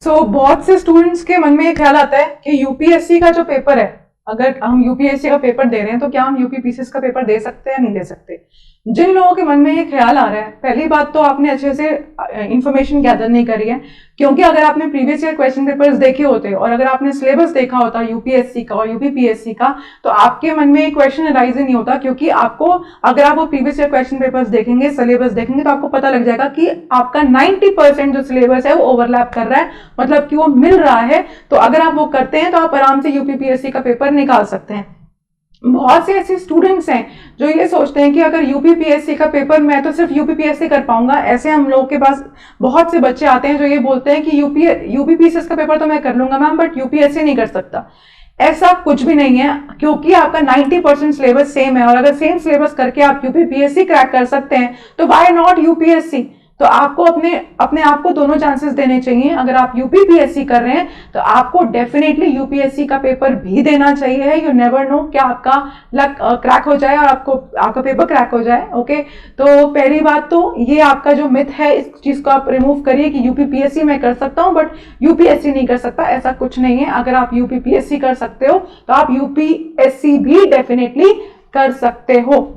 बहुत से स्टूडेंट्स के मन में ये ख्याल आता है कि यूपीएससी का जो पेपर है, अगर हम यूपीएससी का पेपर दे रहे हैं तो क्या हम यूपीपीसीएस का पेपर दे सकते हैं या नहीं दे सकते। जिन लोगों के मन में ये ख्याल आ रहा है, पहली बात तो आपने अच्छे से इंफॉर्मेशन गैदर नहीं करी है, क्योंकि अगर आपने प्रीवियस ईयर क्वेश्चन पेपर्स देखे होते और अगर आपने सिलेबस देखा होता यूपीएससी का और यूपीपीएससी का, तो आपके मन में ये क्वेश्चन अराइज ही नहीं होता। क्योंकि आपको, अगर आप वो प्रीवियस ईयर क्वेश्चन पेपर्स देखेंगे, सिलेबस देखेंगे, तो आपको पता लग जाएगा कि आपका 90% जो सिलेबस है वो ओवरलैप कर रहा है, मतलब कि वो मिल रहा है। तो अगर आप वो करते हैं तो आप आराम से यूपीपीएससी का पेपर निकाल सकते हैं। बहुत से ऐसे स्टूडेंट्स हैं जो ये सोचते हैं कि अगर यूपीपीएससी का पेपर मैं तो सिर्फ यूपीपीएससी कर पाऊंगा। ऐसे हम लोगों के पास बहुत से बच्चे आते हैं जो ये बोलते हैं कि यूपीपीसीएस का पेपर तो मैं कर लूंगा मैम, बट यूपीएससी नहीं कर सकता। ऐसा कुछ भी नहीं है, क्योंकि आपका 90% सिलेबस सेम है, और अगर सेम सिलेबस करके आप यूपीपीएससी क्रैक कर सकते हैं तो व्हाई नॉट यूपीएससी। तो आपको अपने आप को दोनों चांसेस देने चाहिए। अगर आप यूपीपीएससी कर रहे हैं तो आपको डेफिनेटली यूपीएससी का पेपर भी देना चाहिए। यू नेवर नो, क्या आपका लक क्रैक हो जाए और आपका पेपर क्रैक हो जाए। ओके, तो पहली बात तो ये आपका जो मिथ है, इस चीज को आप रिमूव करिए कि यूपीपीएससी मैं कर सकता हूं बट यूपीएससी नहीं कर सकता। ऐसा कुछ नहीं है। अगर आप यूपीपीएससी कर सकते हो तो आप यूपीएससी भी डेफिनेटली कर सकते हो।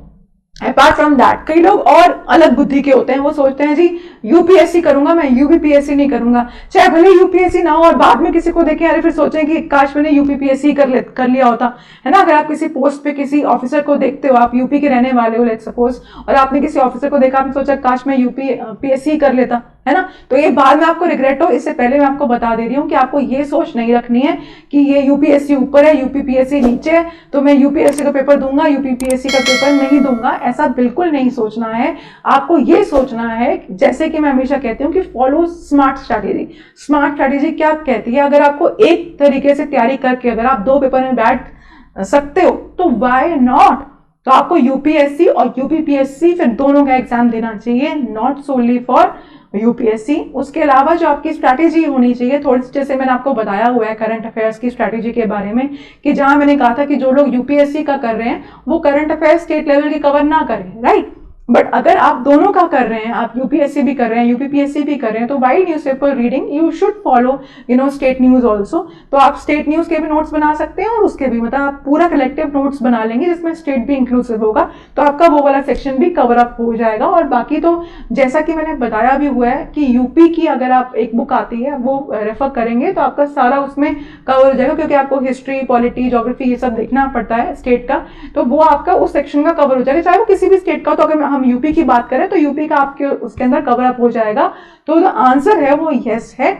अपार्ट फ्रॉम दैट, कई लोग और अलग बुद्धि के होते हैं। वो सोचते हैं जी यूपीएससी करूंगा मैं, यूपीपीएससी नहीं करूंगा। चाहे भले यूपीएससी ना हो और बाद में किसी को देखें, अरे फिर सोचें कि काश मैंने यूपीपीएससी कर लिया होता, है ना। अगर आप किसी पोस्ट पे किसी ऑफिसर को देखते हो, आप यूपी के रहने वाले हो लेट्स सपोज, और आपने किसी ऑफिसर को देखा, आपने सोचा काश मैं यूपीएससी कर लेता, है ना। तो ये बाद में आपको रिग्रेट हो। इससे पहले मैं आपको बता दे रही हूँ कि आपको ये सोच नहीं रखनी है कि ये यूपीएससी ऊपर है, यूपीपीएससी नीचे है, तो मैं यूपीएससी का पेपर दूंगा, यूपीपीएससी का पेपर नहीं दूंगा। ऐसा बिल्कुल नहीं सोचना है। आपको ये सोचना है, जैसे कि मैं हमेशा कहती हूँ कि follow smart strategy. Smart strategy क्या कहती है? अगर आपको एक तरीके से तैयारी करके अगर आप 2 पेपर में बैठ सकते हो तो व्हाई नॉट। तो आपको यूपीएससी और यूपीपीएससी फिर दोनों का एग्जाम देना चाहिए, नॉट सोनली फॉर यूपीएससी। उसके अलावा जो आपकी स्ट्रैटेजी होनी चाहिए थोड़ी सी, जैसे मैंने आपको बताया हुआ है करंट अफेयर्स की स्ट्रैटेजी के बारे में, कि जहां मैंने कहा था कि जो लोग यूपीएससी का कर रहे हैं वो करंट अफेयर्स स्टेट लेवल के कवर ना करें, राइट। बट अगर आप दोनों का कर रहे हैं, आप यूपीएससी भी कर रहे हैं, यूपीपीएससी भी कर रहे हैं, तो while newspaper reading you should follow state news also. तो आप स्टेट न्यूज के भी नोट्स बना सकते हैं और उसके भी, मतलब आप पूरा कलेक्टिव नोट्स बना लेंगे जिसमें स्टेट भी इंक्लूसिव होगा, तो आपका वो वाला सेक्शन भी कवर अप हो जाएगा। और बाकी तो जैसा कि मैंने बताया भी हुआ है कि यूपी की अगर आप एक बुक आती है वो रेफर करेंगे तो आपका सारा उसमें कवर हो जाएगा, क्योंकि आपको हिस्ट्री, पॉलिटी, ज्योग्राफी ये सब देखना पड़ता है स्टेट का, तो वो आपका उस सेक्शन का कवर हो जाएगा, चाहे वो किसी भी स्टेट का। तो अगर हम यूपी की बात करें तो यूपी का आपके उसके अंदर कवर अप हो जाएगा। तो जो आंसर है वो यस है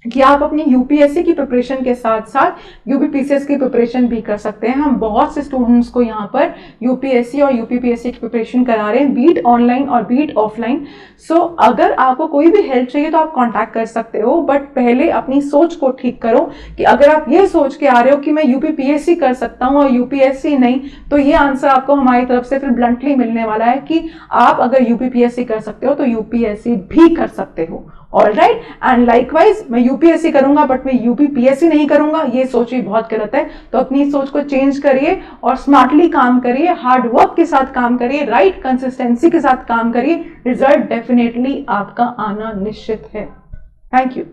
कि आप अपनी यूपीएससी की प्रिपरेशन के साथ साथ यूपीपीसीएस की प्रिपरेशन भी कर सकते हैं। हम बहुत से स्टूडेंट्स को यहाँ पर यूपीएससी और यूपीपीएससी की प्रिपरेशन करा रहे हैं, बीट ऑनलाइन और बीट ऑफलाइन। सो अगर आपको कोई भी हेल्प चाहिए तो आप कांटेक्ट कर सकते हो, बट पहले अपनी सोच को ठीक करो कि अगर आप ये सोच के आ रहे हो कि मैं यूपीपीएससी कर सकता हूँ और यूपीएससी नहीं, तो ये आंसर आपको हमारी तरफ से फिर ब्लंटली मिलने वाला है कि आप अगर यूपीपीएससी कर सकते हो तो यूपीएससी भी कर सकते हो। ऑल राइट, एंड लाइकवाइज मैं यूपीएससी करूंगा बट मैं यूपीपीएससी नहीं करूंगा, ये सोच भी बहुत गलत है। तो अपनी सोच को चेंज करिए और स्मार्टली काम करिए, हार्ड वर्क के साथ काम करिए, राइट कंसिस्टेंसी के साथ काम करिए। रिजल्ट डेफिनेटली आपका आना निश्चित है। Thank you.